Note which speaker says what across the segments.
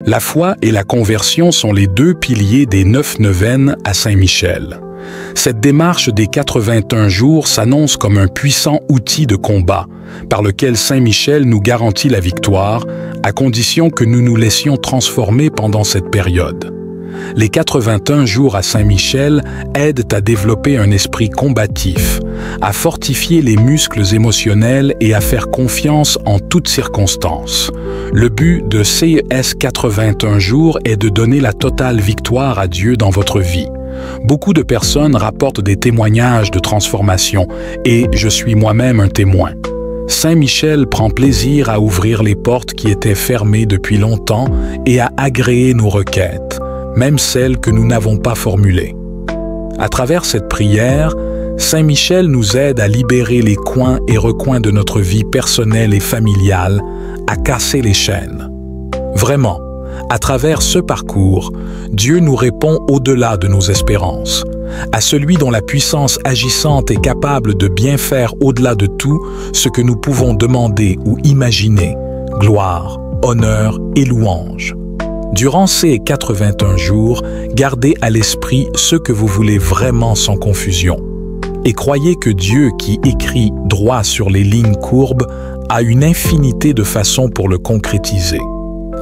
Speaker 1: La foi et la conversion sont les deux piliers des 9 neuvaines à Saint-Michel. Cette démarche des 81 jours s'annonce comme un puissant outil de combat, par lequel Saint-Michel nous garantit la victoire, à condition que nous nous laissions transformer pendant cette période. Les 81 jours à Saint-Michel aident à développer un esprit combatif, à fortifier les muscles émotionnels et à faire confiance en toutes circonstances. Le but de ces 81 jours est de donner la totale victoire à Dieu dans votre vie. Beaucoup de personnes rapportent des témoignages de transformation et je suis moi-même un témoin. Saint-Michel prend plaisir à ouvrir les portes qui étaient fermées depuis longtemps et à agréer nos requêtes, même celles que nous n'avons pas formulées. À travers cette prière, Saint-Michel nous aide à libérer les coins et recoins de notre vie personnelle et familiale, à casser les chaînes. Vraiment, à travers ce parcours, Dieu nous répond au-delà de nos espérances. À celui dont la puissance agissante est capable de bien faire au-delà de tout ce que nous pouvons demander ou imaginer, gloire, honneur et louange. Durant ces 81 jours, gardez à l'esprit ce que vous voulez vraiment sans confusion. Et croyez que Dieu qui écrit droit sur les lignes courbes a une infinité de façons pour le concrétiser.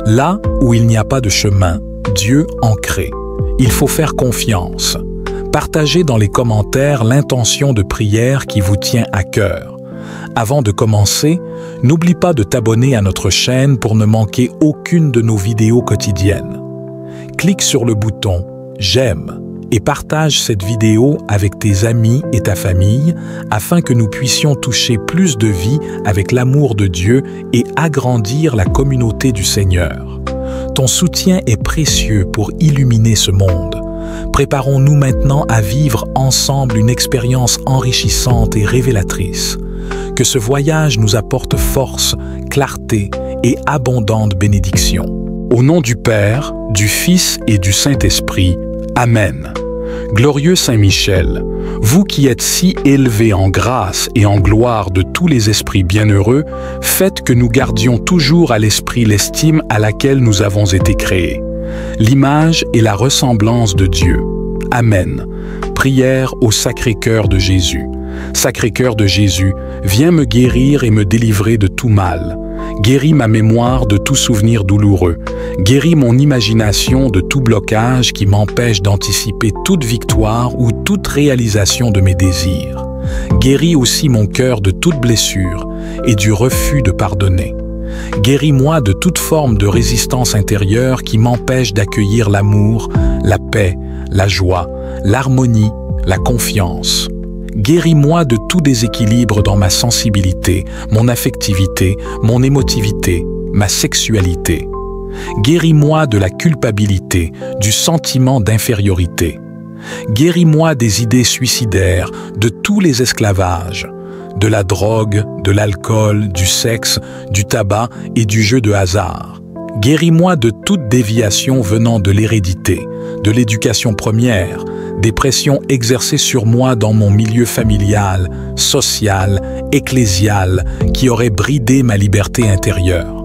Speaker 1: Là où il n'y a pas de chemin, Dieu en crée. Il faut faire confiance. Partagez dans les commentaires l'intention de prière qui vous tient à cœur. Avant de commencer, n'oublie pas de t'abonner à notre chaîne pour ne manquer aucune de nos vidéos quotidiennes. Clique sur le bouton « J'aime » et partage cette vidéo avec tes amis et ta famille afin que nous puissions toucher plus de vies avec l'amour de Dieu et agrandir la communauté du Seigneur. Ton soutien est précieux pour illuminer ce monde. Préparons-nous maintenant à vivre ensemble une expérience enrichissante et révélatrice. Que ce voyage nous apporte force, clarté et abondante bénédiction. Au nom du Père, du Fils et du Saint-Esprit, Amen. Glorieux Saint-Michel, vous qui êtes si élevé en grâce et en gloire de tous les esprits bienheureux, faites que nous gardions toujours à l'esprit l'estime à laquelle nous avons été créés. L'image et la ressemblance de Dieu. Amen. Prière au Sacré-Cœur de Jésus. Sacré-Cœur de Jésus, viens me guérir et me délivrer de tout mal. Guéris ma mémoire de tout souvenir douloureux. Guéris mon imagination de tout blocage qui m'empêche d'anticiper toute victoire ou toute réalisation de mes désirs. Guéris aussi mon cœur de toute blessure et du refus de pardonner. Guéris-moi de toute forme de résistance intérieure qui m'empêche d'accueillir l'amour, la paix, la joie, l'harmonie, la confiance. Guéris-moi de tout déséquilibre dans ma sensibilité, mon affectivité, mon émotivité, ma sexualité. Guéris-moi de la culpabilité, du sentiment d'infériorité. Guéris-moi des idées suicidaires, de tous les esclavages, de la drogue, de l'alcool, du sexe, du tabac et du jeu de hasard. Guéris-moi de toute déviation venant de l'hérédité, de l'éducation première, des pressions exercées sur moi dans mon milieu familial, social, ecclésial, qui auraient bridé ma liberté intérieure.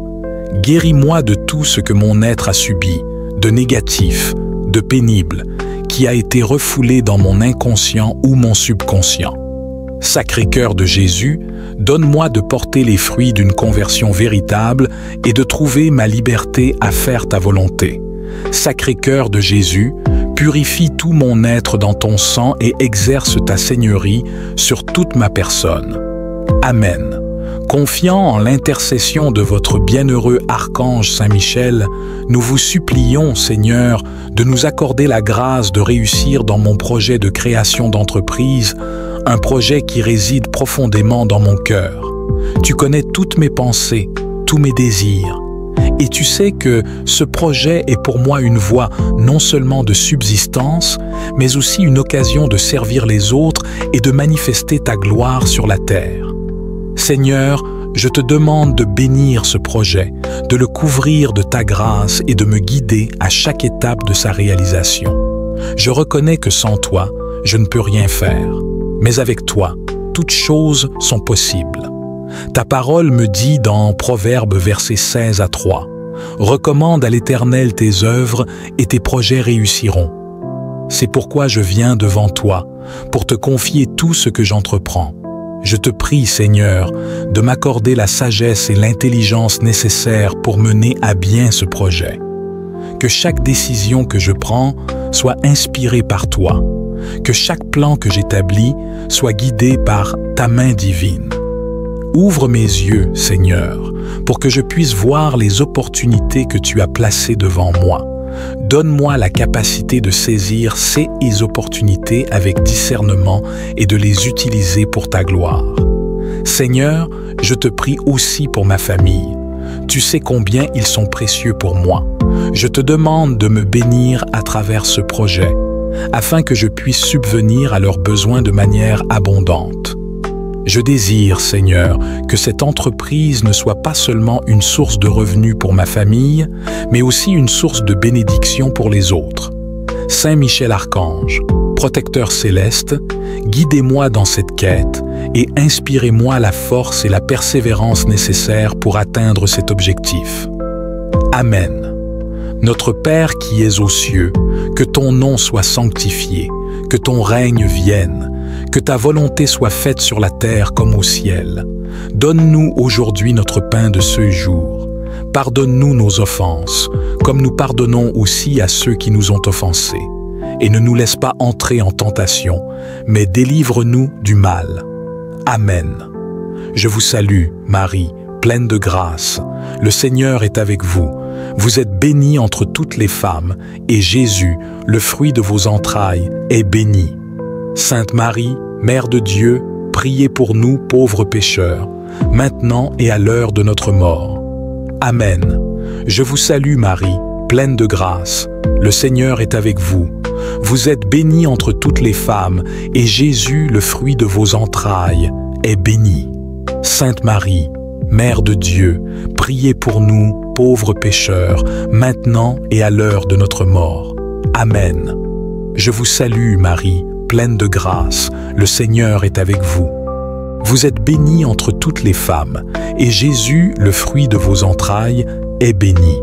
Speaker 1: Guéris-moi de tout ce que mon être a subi, de négatif, de pénible, qui a été refoulé dans mon inconscient ou mon subconscient. Sacré-Cœur de Jésus, donne-moi de porter les fruits d'une conversion véritable et de trouver ma liberté à faire ta volonté. Sacré-Cœur de Jésus, purifie tout mon être dans ton sang et exerce ta seigneurie sur toute ma personne. Amen. Confiant en l'intercession de votre bienheureux archange Saint-Michel, nous vous supplions, Seigneur, de nous accorder la grâce de réussir dans mon projet de création d'entreprise, un projet qui réside profondément dans mon cœur. Tu connais toutes mes pensées, tous mes désirs. Et tu sais que ce projet est pour moi une voie non seulement de subsistance, mais aussi une occasion de servir les autres et de manifester ta gloire sur la terre. Seigneur, je te demande de bénir ce projet, de le couvrir de ta grâce et de me guider à chaque étape de sa réalisation. Je reconnais que sans toi, je ne peux rien faire. Mais avec toi, toutes choses sont possibles. Ta parole me dit dans Proverbes verset 16 à 3, Recommande à l'Éternel tes œuvres et tes projets réussiront. C'est pourquoi je viens devant toi, pour te confier tout ce que j'entreprends. Je te prie, Seigneur, de m'accorder la sagesse et l'intelligence nécessaires pour mener à bien ce projet. Que chaque décision que je prends soit inspirée par toi. Que chaque plan que j'établis soit guidé par ta main divine. Ouvre mes yeux, Seigneur, pour que je puisse voir les opportunités que tu as placées devant moi. Donne-moi la capacité de saisir ces opportunités avec discernement et de les utiliser pour ta gloire. Seigneur, je te prie aussi pour ma famille. Tu sais combien ils sont précieux pour moi. Je te demande de me bénir à travers ce projet, afin que je puisse subvenir à leurs besoins de manière abondante. Je désire, Seigneur, que cette entreprise ne soit pas seulement une source de revenus pour ma famille, mais aussi une source de bénédiction pour les autres. Saint Michel Archange, protecteur céleste, guidez-moi dans cette quête et inspirez-moi la force et la persévérance nécessaires pour atteindre cet objectif. Amen. Notre Père qui es aux cieux, que ton nom soit sanctifié, que ton règne vienne, que ta volonté soit faite sur la terre comme au ciel. Donne-nous aujourd'hui notre pain de ce jour. Pardonne-nous nos offenses, comme nous pardonnons aussi à ceux qui nous ont offensés. Et ne nous laisse pas entrer en tentation, mais délivre-nous du mal. Amen. Je vous salue, Marie, pleine de grâce. Le Seigneur est avec vous. Vous êtes bénie entre toutes les femmes, et Jésus, le fruit de vos entrailles, est béni. Sainte Marie, Mère de Dieu, priez pour nous pauvres pécheurs, maintenant et à l'heure de notre mort. Amen. Je vous salue Marie, pleine de grâce. Le Seigneur est avec vous. Vous êtes bénie entre toutes les femmes, et Jésus, le fruit de vos entrailles, est béni. Sainte Marie, Mère de Dieu, priez pour nous, pauvres pécheurs, maintenant et à l'heure de notre mort. Amen. Je vous salue Marie, pleine de grâce, le Seigneur est avec vous. Vous êtes bénie entre toutes les femmes, et Jésus, le fruit de vos entrailles, est béni.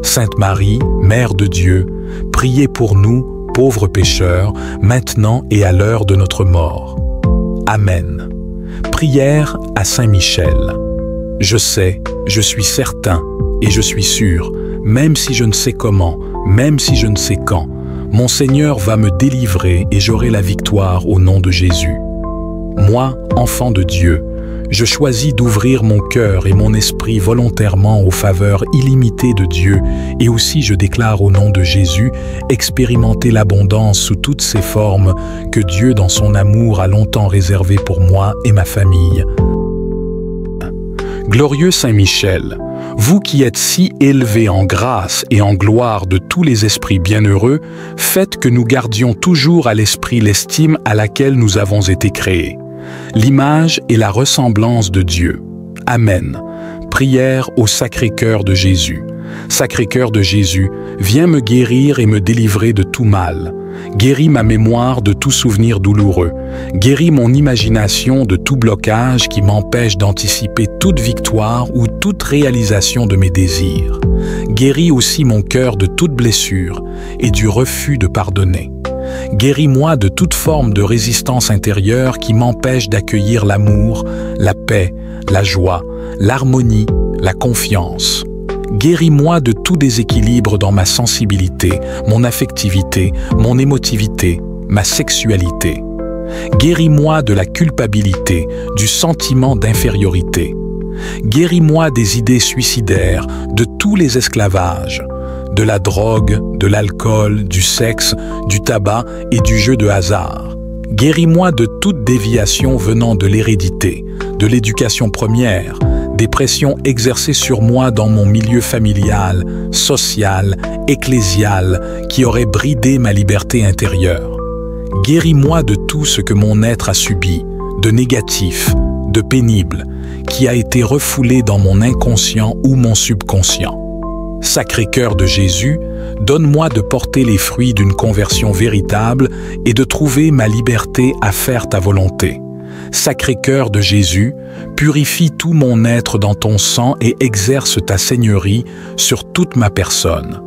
Speaker 1: Sainte Marie, Mère de Dieu, priez pour nous, pauvres pécheurs, maintenant et à l'heure de notre mort. Amen. Prière à Saint Michel. Je sais, je suis certain, et je suis sûr, même si je ne sais comment, même si je ne sais quand, mon Seigneur va me délivrer et j'aurai la victoire au nom de Jésus. Moi, enfant de Dieu, je choisis d'ouvrir mon cœur et mon esprit volontairement aux faveurs illimitées de Dieu et aussi je déclare au nom de Jésus expérimenter l'abondance sous toutes ses formes que Dieu dans son amour a longtemps réservé pour moi et ma famille. Glorieux Saint Michel, vous qui êtes si élevé en grâce et en gloire de tous les esprits bienheureux, faites que nous gardions toujours à l'esprit l'estime à laquelle nous avons été créés, l'image et la ressemblance de Dieu. Amen. Prière au Sacré-Cœur de Jésus. Sacré-Cœur de Jésus, viens me guérir et me délivrer de tout mal. Guéris ma mémoire de tout souvenir douloureux. Guéris mon imagination de tout blocage qui m'empêche d'anticiper toute victoire ou toute réalisation de mes désirs. Guéris aussi mon cœur de toute blessure et du refus de pardonner. Guéris-moi de toute forme de résistance intérieure qui m'empêche d'accueillir l'amour, la paix, la joie, l'harmonie, la confiance. Guéris-moi de tout déséquilibre dans ma sensibilité, mon affectivité, mon émotivité, ma sexualité. Guéris-moi de la culpabilité, du sentiment d'infériorité. Guéris-moi des idées suicidaires, de tous les esclavages, de la drogue, de l'alcool, du sexe, du tabac et du jeu de hasard. Guéris-moi de toute déviation venant de l'hérédité, de l'éducation première, des pressions exercées sur moi dans mon milieu familial, social, ecclésial, qui auraient bridé ma liberté intérieure. Guéris-moi de tout ce que mon être a subi, de négatif, de pénible, qui a été refoulé dans mon inconscient ou mon subconscient. Sacré-Cœur de Jésus, donne-moi de porter les fruits d'une conversion véritable et de trouver ma liberté à faire ta volonté. Sacré-Cœur de Jésus, purifie tout mon être dans ton sang et exerce ta seigneurie sur toute ma personne.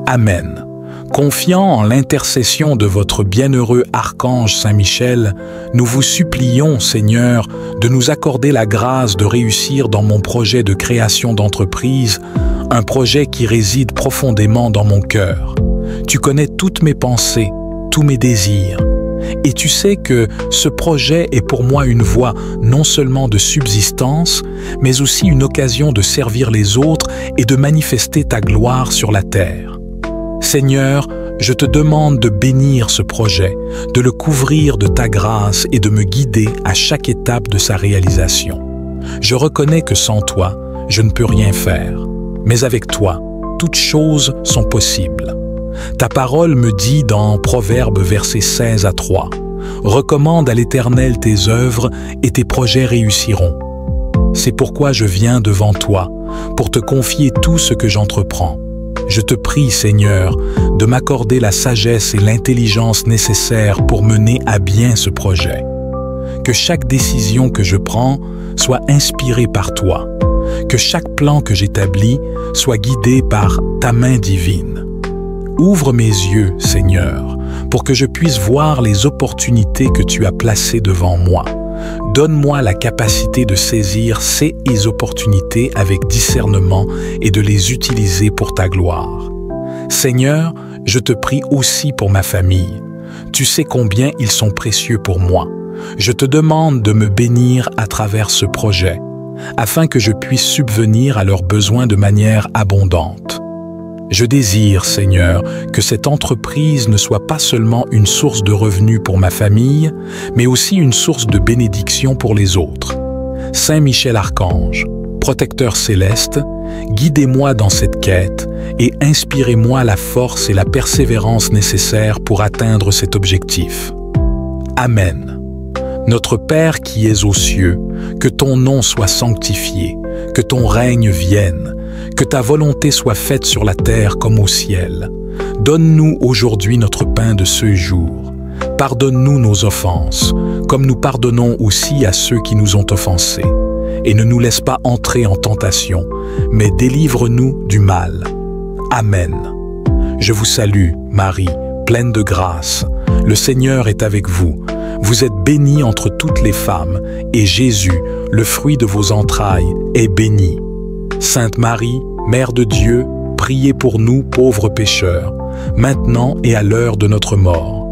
Speaker 1: Amen. Confiant en l'intercession de votre bienheureux archange Saint-Michel, nous vous supplions, Seigneur, de nous accorder la grâce de réussir dans mon projet de création d'entreprise, un projet qui réside profondément dans mon cœur. Tu connais toutes mes pensées, tous mes désirs. Et tu sais que ce projet est pour moi une voie non seulement de subsistance, mais aussi une occasion de servir les autres et de manifester ta gloire sur la terre. Seigneur, je te demande de bénir ce projet, de le couvrir de ta grâce et de me guider à chaque étape de sa réalisation. Je reconnais que sans toi, je ne peux rien faire, mais avec toi, toutes choses sont possibles. Ta parole me dit dans Proverbes versets 16 à 3, « Recommande à l'Éternel tes œuvres et tes projets réussiront. » C'est pourquoi je viens devant toi, pour te confier tout ce que j'entreprends. Je te prie, Seigneur, de m'accorder la sagesse et l'intelligence nécessaires pour mener à bien ce projet. Que chaque décision que je prends soit inspirée par toi. Que chaque plan que j'établis soit guidé par ta main divine. Ouvre mes yeux, Seigneur, pour que je puisse voir les opportunités que tu as placées devant moi. Donne-moi la capacité de saisir ces opportunités avec discernement et de les utiliser pour ta gloire. Seigneur, je te prie aussi pour ma famille. Tu sais combien ils sont précieux pour moi. Je te demande de me bénir à travers ce projet, afin que je puisse subvenir à leurs besoins de manière abondante. Je désire, Seigneur, que cette entreprise ne soit pas seulement une source de revenus pour ma famille, mais aussi une source de bénédiction pour les autres. Saint Michel Archange, protecteur céleste, guidez-moi dans cette quête et inspirez-moi la force et la persévérance nécessaires pour atteindre cet objectif. Amen. Notre Père qui es aux cieux, que ton nom soit sanctifié, que ton règne vienne, que ta volonté soit faite sur la terre comme au ciel. Donne-nous aujourd'hui notre pain de ce jour. Pardonne-nous nos offenses, comme nous pardonnons aussi à ceux qui nous ont offensés. Et ne nous laisse pas entrer en tentation, mais délivre-nous du mal. Amen. Je vous salue, Marie, pleine de grâce. Le Seigneur est avec vous. Vous êtes bénie entre toutes les femmes, et Jésus, le fruit de vos entrailles, est béni. Sainte Marie, Mère de Dieu, priez pour nous pauvres pécheurs, maintenant et à l'heure de notre mort.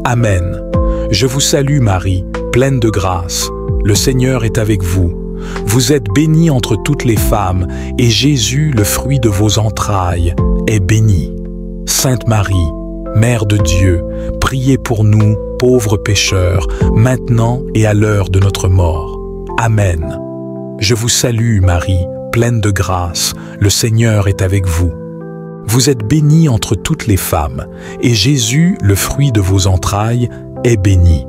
Speaker 1: Amen. Je vous salue Marie, pleine de grâce. Le Seigneur est avec vous. Vous êtes bénie entre toutes les femmes, et Jésus, le fruit de vos entrailles, est béni. Sainte Marie, Mère de Dieu, priez pour nous, pauvres pécheurs, maintenant et à l'heure de notre mort. Amen. Je vous salue Marie, pleine de grâce, le Seigneur est avec vous. Vous êtes bénie entre toutes les femmes, et Jésus, le fruit de vos entrailles, est béni.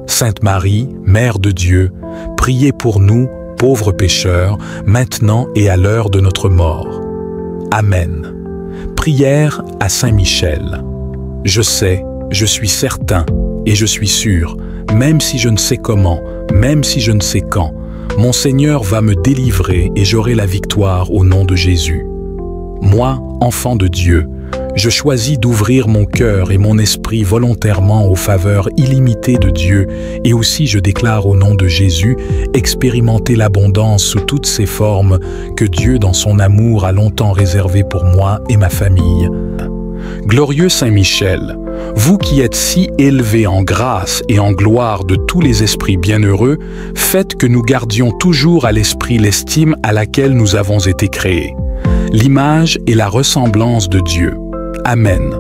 Speaker 1: Sainte Marie, Mère de Dieu, priez pour nous, pauvres pécheurs, maintenant et à l'heure de notre mort. Amen. Prière à Saint Michel. Je sais, je suis certain, et je suis sûr, même si je ne sais comment, même si je ne sais quand, mon Seigneur va me délivrer et j'aurai la victoire au nom de Jésus. Moi, enfant de Dieu, je choisis d'ouvrir mon cœur et mon esprit volontairement aux faveurs illimitées de Dieu et aussi je déclare au nom de Jésus expérimenter l'abondance sous toutes ses formes que Dieu dans son amour a longtemps réservé pour moi et ma famille. Glorieux Saint Michel, vous qui êtes si élevé en grâce et en gloire de tous les esprits bienheureux, faites que nous gardions toujours à l'esprit l'estime à laquelle nous avons été créés, l'image et la ressemblance de Dieu. Amen.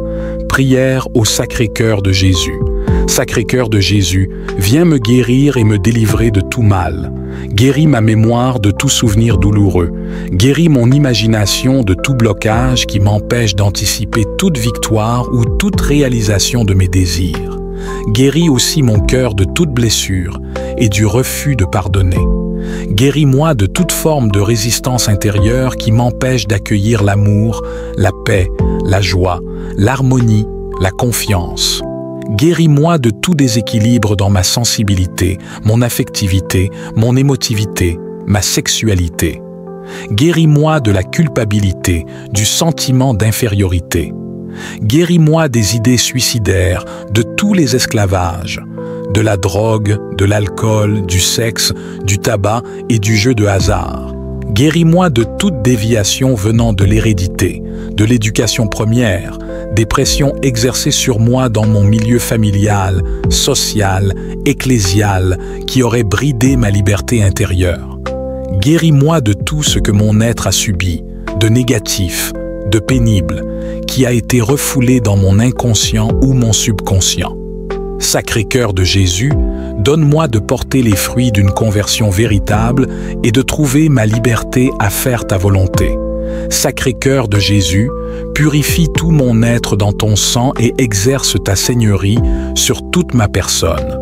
Speaker 1: Prière au Sacré-Cœur de Jésus. Sacré-Cœur de Jésus, viens me guérir et me délivrer de tout mal. Guéris ma mémoire de tout souvenir douloureux. Guéris mon imagination de tout blocage qui m'empêche d'anticiper toute victoire ou toute réalisation de mes désirs. Guéris aussi mon cœur de toute blessure et du refus de pardonner. Guéris-moi de toute forme de résistance intérieure qui m'empêche d'accueillir l'amour, la paix, la joie, l'harmonie, la confiance. Guéris-moi de tout déséquilibre dans ma sensibilité, mon affectivité, mon émotivité, ma sexualité. Guéris-moi de la culpabilité, du sentiment d'infériorité. Guéris-moi des idées suicidaires, de tous les esclavages, de la drogue, de l'alcool, du sexe, du tabac et du jeu de hasard. Guéris-moi de toute déviation venant de l'hérédité, de l'éducation première, des pressions exercées sur moi dans mon milieu familial, social, ecclésial, qui auraient bridé ma liberté intérieure. Guéris-moi de tout ce que mon être a subi, de négatif, de pénible, qui a été refoulé dans mon inconscient ou mon subconscient. Sacré-Cœur de Jésus, donne-moi de porter les fruits d'une conversion véritable et de trouver ma liberté à faire ta volonté. Sacré-Cœur de Jésus, purifie tout mon être dans ton sang et exerce ta seigneurie sur toute ma personne.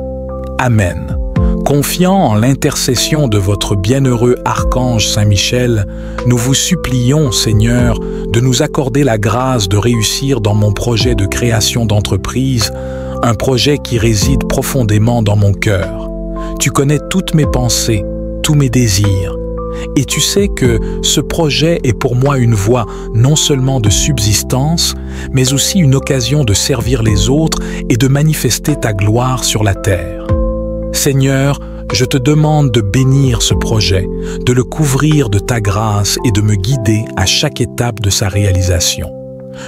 Speaker 1: Amen. Confiant en l'intercession de votre bienheureux archange Saint-Michel, nous vous supplions, Seigneur, de nous accorder la grâce de réussir dans mon projet de création d'entreprise, un projet qui réside profondément dans mon cœur. Tu connais toutes mes pensées, tous mes désirs, et tu sais que ce projet est pour moi une voie non seulement de subsistance, mais aussi une occasion de servir les autres et de manifester ta gloire sur la terre. Seigneur, je te demande de bénir ce projet, de le couvrir de ta grâce et de me guider à chaque étape de sa réalisation.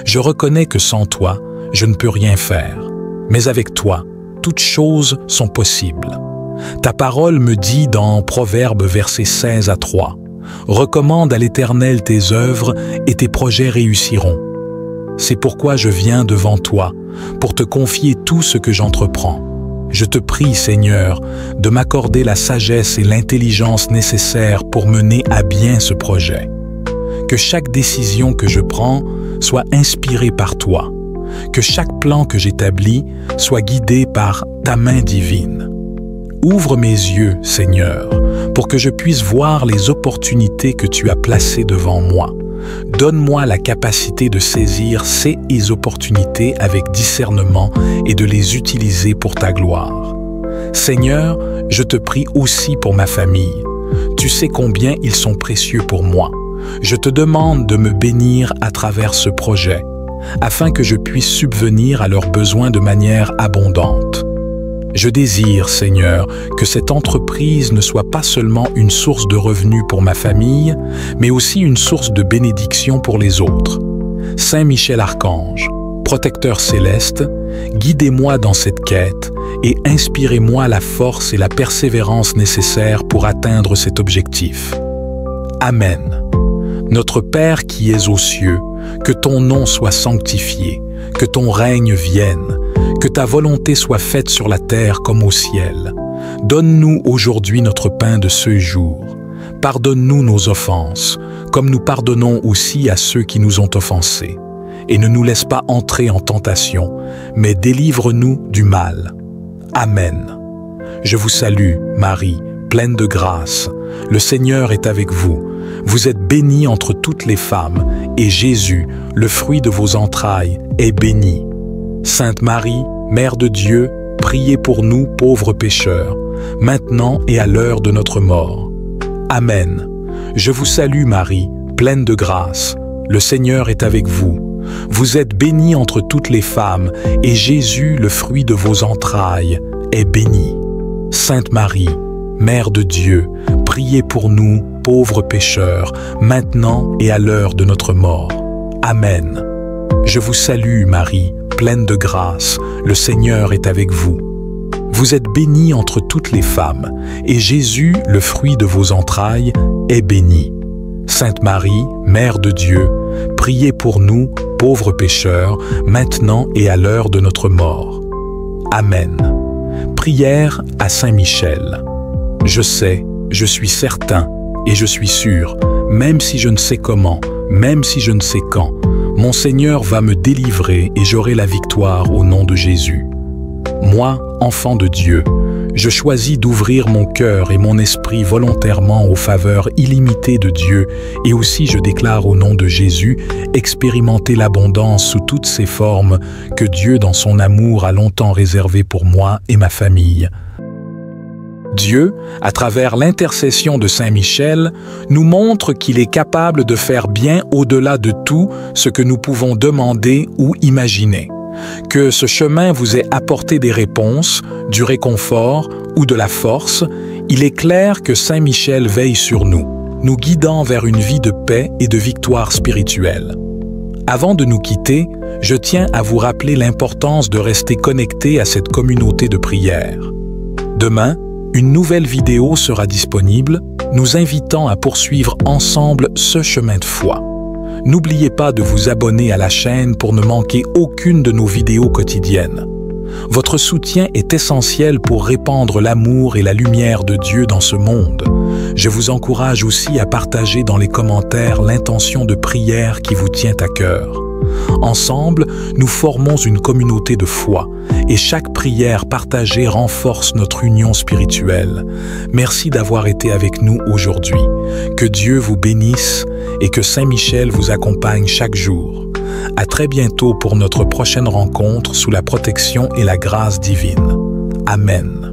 Speaker 1: Je reconnais que sans toi, je ne peux rien faire, mais avec toi, toutes choses sont possibles. Ta parole me dit dans Proverbes versets 16 à 3, « Recommande à l'Éternel tes œuvres et tes projets réussiront. » C'est pourquoi je viens devant toi, pour te confier tout ce que j'entreprends. Je te prie, Seigneur, de m'accorder la sagesse et l'intelligence nécessaires pour mener à bien ce projet. Que chaque décision que je prends soit inspirée par toi. Que chaque plan que j'établis soit guidé par ta main divine. Ouvre mes yeux, Seigneur, pour que je puisse voir les opportunités que tu as placées devant moi. Donne-moi la capacité de saisir ces opportunités avec discernement et de les utiliser pour ta gloire. Seigneur, je te prie aussi pour ma famille. Tu sais combien ils sont précieux pour moi. Je te demande de me bénir à travers ce projet, afin que je puisse subvenir à leurs besoins de manière abondante. Je désire, Seigneur, que cette entreprise ne soit pas seulement une source de revenus pour ma famille, mais aussi une source de bénédiction pour les autres. Saint Michel Archange, protecteur céleste, guidez-moi dans cette quête et inspirez-moi la force et la persévérance nécessaires pour atteindre cet objectif. Amen. Notre Père qui es aux cieux, que ton nom soit sanctifié, que ton règne vienne, que ta volonté soit faite sur la terre comme au ciel. Donne-nous aujourd'hui notre pain de ce jour. Pardonne-nous nos offenses, comme nous pardonnons aussi à ceux qui nous ont offensés. Et ne nous laisse pas entrer en tentation, mais délivre-nous du mal. Amen. Je vous salue, Marie, pleine de grâce. Le Seigneur est avec vous. Vous êtes bénie entre toutes les femmes, et Jésus, le fruit de vos entrailles, est béni. Sainte Marie, Mère de Dieu, priez pour nous pauvres pécheurs, maintenant et à l'heure de notre mort. Amen. Je vous salue Marie, pleine de grâce. Le Seigneur est avec vous. Vous êtes bénie entre toutes les femmes, et Jésus, le fruit de vos entrailles, est béni. Sainte Marie, Mère de Dieu, priez pour nous, pauvres pécheurs, maintenant et à l'heure de notre mort. Amen. Je vous salue Marie, pleine de grâce, le Seigneur est avec vous. Vous êtes bénie entre toutes les femmes, et Jésus, le fruit de vos entrailles, est béni. Sainte Marie, Mère de Dieu, priez pour nous, pauvres pécheurs, maintenant et à l'heure de notre mort. Amen. Prière à Saint Michel. Je sais, je suis certain, et je suis sûr, même si je ne sais comment, même si je ne sais quand, mon Seigneur va me délivrer et j'aurai la victoire au nom de Jésus. Moi, enfant de Dieu, Je choisis d'ouvrir mon cœur et mon esprit volontairement aux faveurs illimitées de Dieu et aussi je déclare au nom de Jésus expérimenter l'abondance sous toutes ses formes que Dieu dans son amour a longtemps réservé pour moi et ma famille. Dieu, à travers l'intercession de Saint Michel, nous montre qu'il est capable de faire bien au-delà de tout ce que nous pouvons demander ou imaginer. Que ce chemin vous ait apporté des réponses, du réconfort ou de la force, il est clair que Saint Michel veille sur nous, nous guidant vers une vie de paix et de victoire spirituelle. Avant de nous quitter, je tiens à vous rappeler l'importance de rester connecté à cette communauté de prière. Demain, une nouvelle vidéo sera disponible, nous invitant à poursuivre ensemble ce chemin de foi. N'oubliez pas de vous abonner à la chaîne pour ne manquer aucune de nos vidéos quotidiennes. Votre soutien est essentiel pour répandre l'amour et la lumière de Dieu dans ce monde. Je vous encourage aussi à partager dans les commentaires l'intention de prière qui vous tient à cœur. Ensemble, nous formons une communauté de foi et chaque prière partagée renforce notre union spirituelle. Merci d'avoir été avec nous aujourd'hui. Que Dieu vous bénisse et que Saint Michel vous accompagne chaque jour. À très bientôt pour notre prochaine rencontre sous la protection et la grâce divine. Amen.